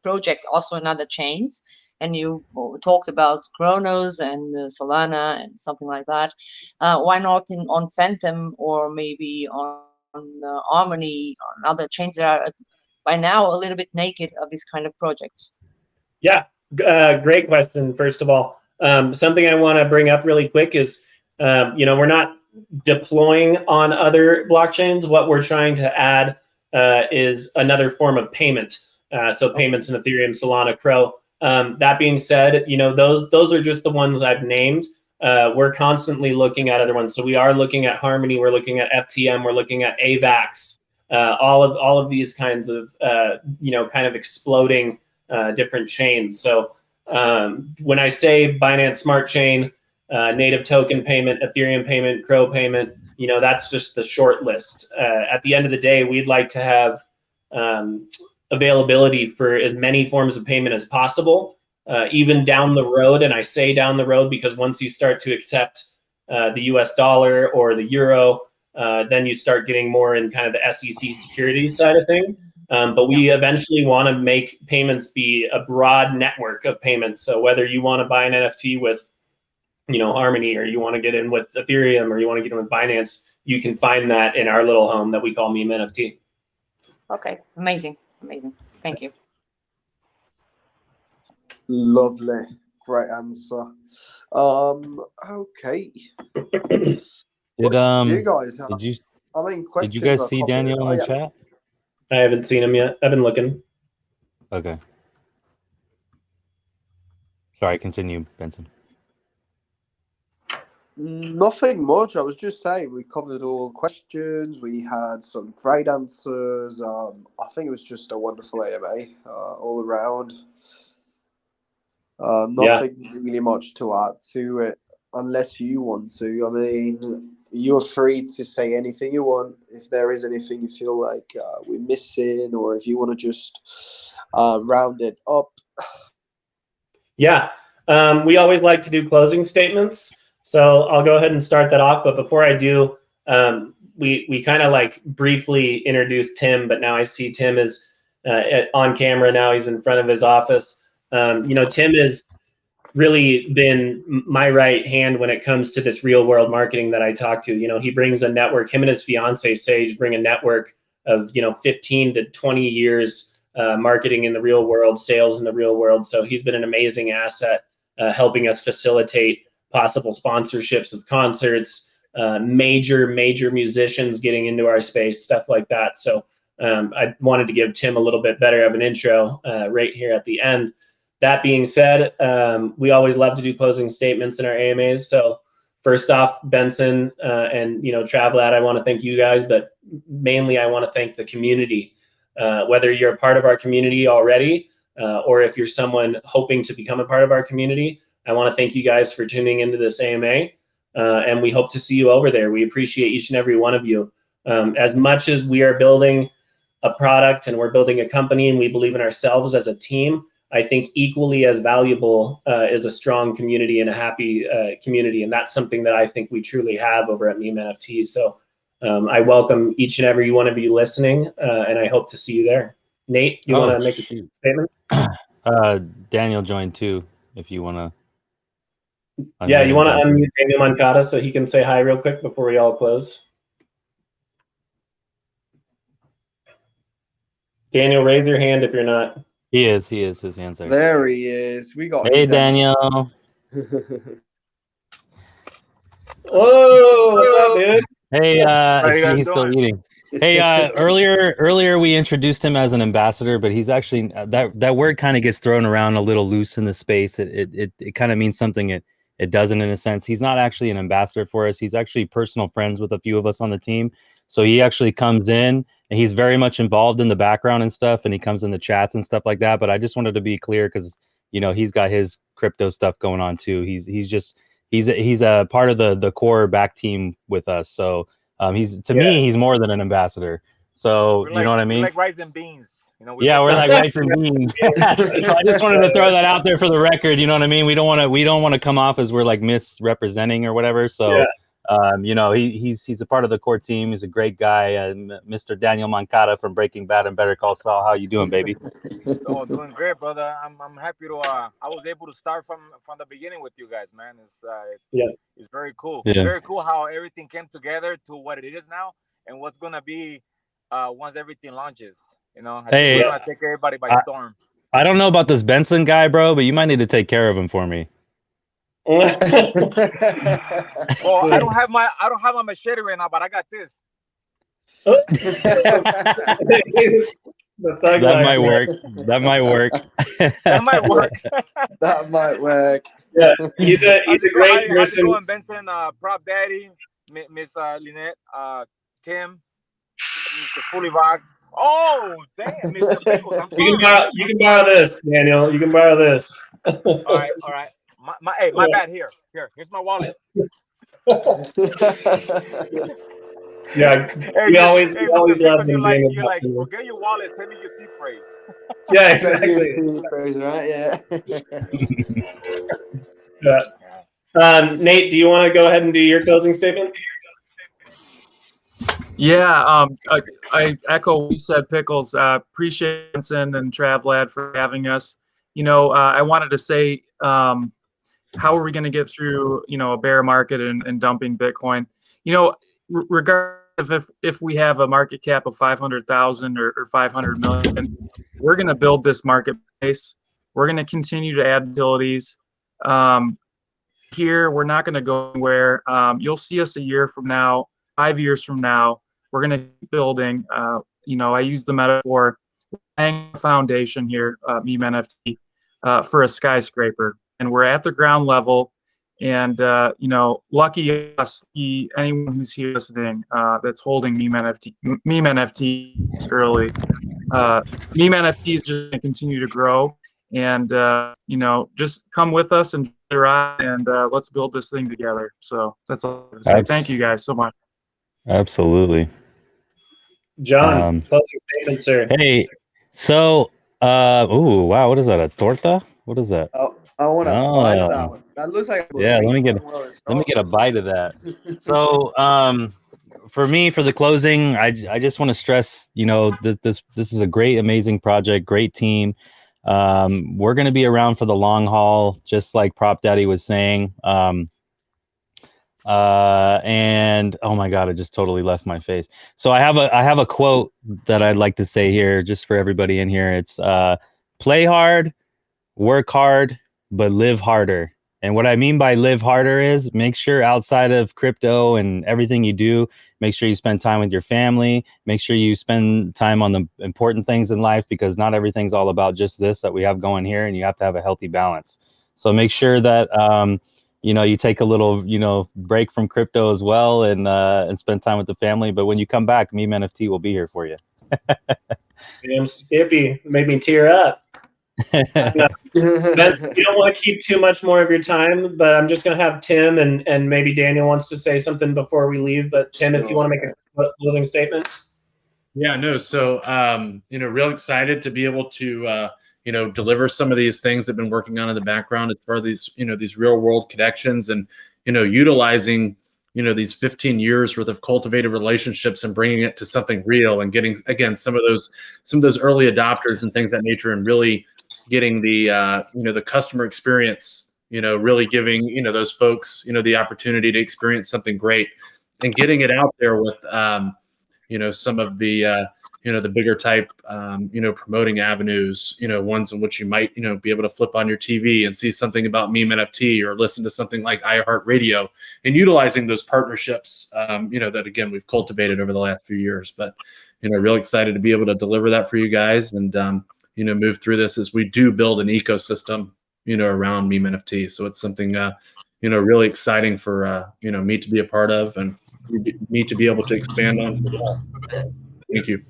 project also in other chains. And you talked about Chronos and Solana and something like that. Why not on Phantom or maybe on Harmony, on other chains that are by now a little bit naked of these kind of projects? Yeah, great question. First of all, something I want to bring up really quick is, we're not deploying on other blockchains. What we're trying to add is another form of payment. So payments in Ethereum, Solana, Crow. That being said, those are just the ones I've named. We're constantly looking at other ones. So we are looking at Harmony, we're looking at FTM, we're looking at AVAX, all of these kinds of kind of exploding different chains. So when I say Binance Smart Chain, native token payment, Ethereum payment, Crow payment, that's just the short list. At the end of the day, we'd like to have availability for as many forms of payment as possible, even down the road. And I say down the road because once you start to accept the US dollar or the euro, then you start getting more in kind of the SEC securities side of thing. But we eventually want to make payments be a broad network of payments. So whether you want to buy an NFT with, Harmony, or you want to get in with Ethereum, or you want to get in with Binance, you can find that in our little home that we call MemeNFT. Okay, amazing. Thank you. Lovely. Great answer. Okay. Did you guys have? Did you guys see Daniel in the chat? I haven't seen him yet. I've been looking. Okay. Sorry, continue, Benson. Nothing much. I was just saying we covered all questions. We had some great answers. I think it was just a wonderful AMA all around. Nothing really much to add to it, unless you want to. I mean, you're free to say anything you want. If there is anything you feel like we're missing, or if you want to just round it up. Yeah, we always like to do closing statements. So I'll go ahead and start that off. But before I do, we kind of like briefly introduced Tim, but now I see Tim is on camera now. He's in front of his office. Tim has really been my right hand when it comes to this real world marketing that I talk to. He brings a network. Him and his fiance Sage bring a network of 15 to 20 years marketing in the real world, sales in the real world. So he's been an amazing asset, helping us facilitate possible sponsorships of concerts, major musicians getting into our space, stuff like that. So I wanted to give Tim a little bit better of an intro right here at the end. That being said, we always love to do closing statements in our AMAs. So first off, Benson and TRAVLADD, I want to thank you guys, but mainly I want to thank the community. Whether you're a part of our community already, or if you're someone hoping to become a part of our community, I want to thank you guys for tuning into this AMA, and we hope to see you over there. We appreciate each and every one of you. As much as we are building a product and we're building a company and we believe in ourselves as a team, I think equally as valuable is a strong community and a happy community. And that's something that I think we truly have over at MemeNFT. So I welcome each and every one of you listening, and I hope to see you there. Nate, you want to make a statement? Daniel joined too, if you want to. Yeah, you want to unmute Daniel Mankata so he can say hi real quick before we all close? Daniel, raise your hand if you're not. He is. His hand's there. There he is. We got Hey, you, Daniel. Whoa, what's up, dude? Hey, How I you see guys he's still doing? eating. Hey, earlier we introduced him as an ambassador, but he's actually that word kind of gets thrown around a little loose in the space. It kind of means something it doesn't in a sense. He's not actually an ambassador for us. He's actually personal friends with a few of us on the team. So he actually comes in and he's very much involved in the background and stuff, and he comes in the chats and stuff like that. But I just wanted to be clear because he's got his crypto stuff going on too. He's a part of the core back team with us. So me, he's more than an ambassador. So you know what I mean? We're like rice and beans. Yeah, we're like rice and beans. So I just wanted to throw that out there for the record. You know what I mean? We don't want to come off as we're like misrepresenting or whatever. So he's a part of the core team. He's a great guy. Mr. Daniel Mankata from Breaking Bad and Better Call Saul. How you doing, baby? Oh, doing great, brother. I'm happy to. I was able to start from the beginning with you guys, man. It's very cool. Yeah. Very cool how everything came together to what it is now and what's gonna be once everything launches. I think we're gonna take everybody by storm. I don't know about this Benson guy, bro, but you might need to take care of him for me. Well, I don't have my machete right now, but I got this. That might work. That might work. That might work. That might work. Yeah, he's a great person. How's it going, Benson? Prop Daddy, Miss Lynette, Tim, Mr. Fully Box. Oh, damn, Mr. Pickles. I'm sorry. You can borrow this, Daniel. You can borrow this. All right. My bad. Here's my wallet. Yeah, Hey, we always love him you're being like, forget your wallet, send me your seed phrase. Yeah, exactly. Seed phrase, right? Yeah. Nate, do you want to go ahead and do your closing statement? Yeah, I echo what you said, Pickles. Appreciate Benson and TRAVLADD for having us. I wanted to say, how are we going to get through, a bear market and dumping Bitcoin? Regardless if we have a market cap of 500,000 or 500 million, we're going to build this marketplace. We're going to continue to add utilities. Here, we're not going to go anywhere. You'll see us a year from now, 5 years from now. We're going to keep building. I use the metaphor, laying a foundation here, MemeNFT, for a skyscraper. And we're at the ground level. And, lucky us, anyone who's here listening that's holding MemeNFT early. MemeNFT is just going to continue to grow. And, just come with us and ride, and let's build this thing together. So that's all I have to say. Thank you guys so much. Absolutely. John, closing statement, sir. Hey, so, oh, wow, what is that? A torta? What is that? Oh, I want to bite of that one. That looks like let me get a bite of that. So, for me, for the closing, I just want to stress, this is a great, amazing project, great team. We're going to be around for the long haul, just like Prop Daddy was saying. And oh my God, it just totally left my face. So I have a quote that I'd like to say here, just for everybody in here. It's play hard, work hard, but live harder. And what I mean by live harder is make sure outside of crypto and everything you do, make sure you spend time with your family, make sure you spend time on the important things in life, because not everything's all about just this that we have going here, and you have to have a healthy balance. So make sure that, you take a little, break from crypto as well, and spend time with the family. But when you come back, MemeNFT will be here for you. Damn, Skippy made me tear up. No, you don't want to keep too much more of your time, but I'm just going to have Tim and maybe Daniel wants to say something before we leave. But Tim, if you want to make a closing statement. Yeah, no. So, real excited to be able to, deliver some of these things that I've been working on in the background as far as these, these real world connections and, utilizing, these 15 years worth of cultivated relationships and bringing it to something real and getting, again, some of those early adopters and things of that nature, and really getting the, the customer experience, really giving, those folks, the opportunity to experience something great, and getting it out there with, some of the, the bigger type, promoting avenues, ones in which you might, be able to flip on your TV and see something about MemeNFT or listen to something like iHeartRadio, and utilizing those partnerships, that again, we've cultivated over the last few years. But, real excited to be able to deliver that for you guys and, move through this as we do build an ecosystem, around MemeNFT. So it's something, really exciting for, me to be a part of and me to be able to expand on. Thank you.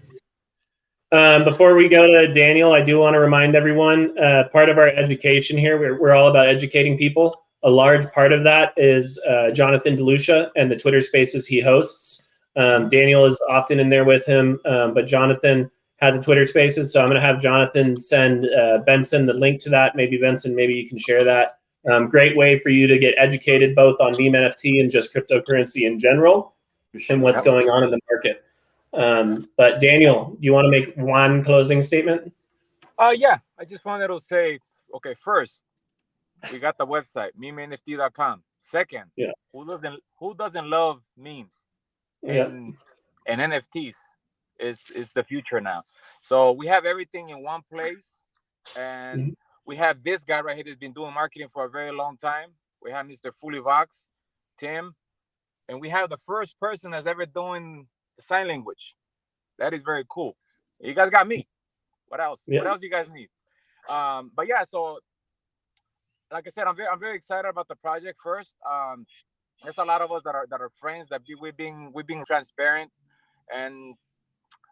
Before we go to Daniel, I do want to remind everyone, part of our education here, we're all about educating people. A large part of that is Jonathan Delucia and the Twitter spaces he hosts. Daniel is often in there with him, but Jonathan has a Twitter spaces. So I'm going to have Jonathan send Benson the link to that. Maybe Benson, maybe you can share that. Great way for you to get educated both on MemeNFT and just cryptocurrency in general and what's going on in the market. But Daniel, do you want to make one closing statement? Yeah, I just wanted to say, okay, first, we got the website, MemeNFT.com. Second, who doesn't love memes? And NFTs is the future now. So we have everything in one place, and we have this guy right here that's been doing marketing for a very long time. We have Mr. Fully Vox, Tim, and we have the first person that's ever doing sign language. That is very cool. You guys got me. What else? What else you guys need? But yeah, so like I said, I'm very excited about the project. First, there's a lot of us that are friends that we've been transparent, and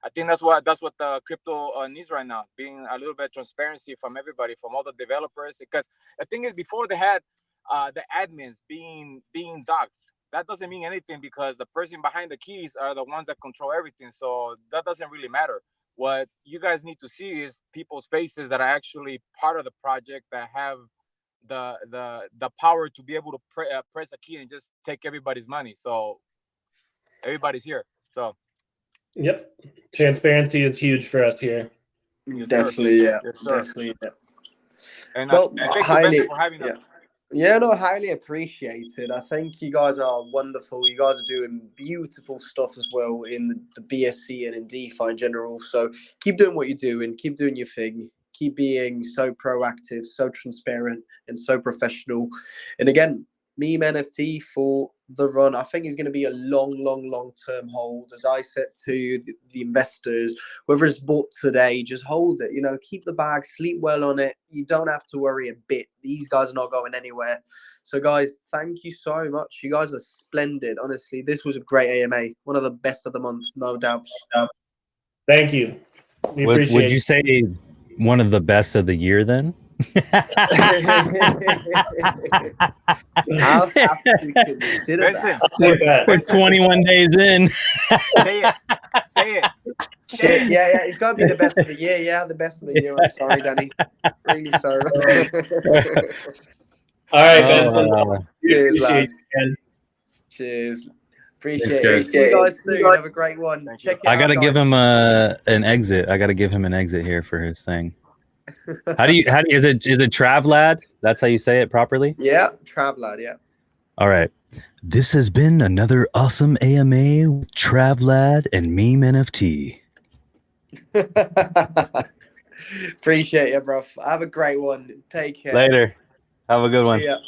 I think that's what the crypto needs right now, being a little bit of transparency from everybody, from all the developers. Because the thing is, before they had the admins being doxxed. That doesn't mean anything because the person behind the keys are the ones that control everything. So that doesn't really matter. What you guys need to see is people's faces that are actually part of the project, that have the power to be able to press a key and just take everybody's money. So everybody's here. So transparency is huge for us here. Definitely, yeah. Definitely, yeah. And well, highly for having us. Yeah, no, highly appreciated. I think you guys are wonderful. You guys are doing beautiful stuff as well in the BSC and in DeFi in general. So keep doing what you're doing. Keep doing your thing. Keep being so proactive, so transparent, and so professional. And again, MemeNFT for the run, I think is going to be a long-term hold. As I said to the investors, whether it's bought today, just hold it. Keep the bag, sleep well on it. You don't have to worry a bit. These guys are not going anywhere. So, guys, thank you so much. You guys are splendid. Honestly, this was a great AMA. One of the best of the month, no doubt. Thank you. Would you say one of the best of the year then? I'll have to consider that. We're 21 days in. Say it. Yeah, it's got to be the best of the year. Yeah, the best of the year. I'm sorry, Danny. Really sorry. All right, Benson. Cheers, lads. Cheers. Appreciate it. See you guys soon. Have a great one. Check it out. I gotta give him an exit. I gotta give him an exit here for his thing. How do you is it TRAVLADD? That's how you say it properly? Yeah, TRAVLADD, yeah. All right. This has been another awesome AMA with TRAVLADD and MemeNFT. Appreciate you, bro. Have a great one. Take care. Later. Have a good one. See ya.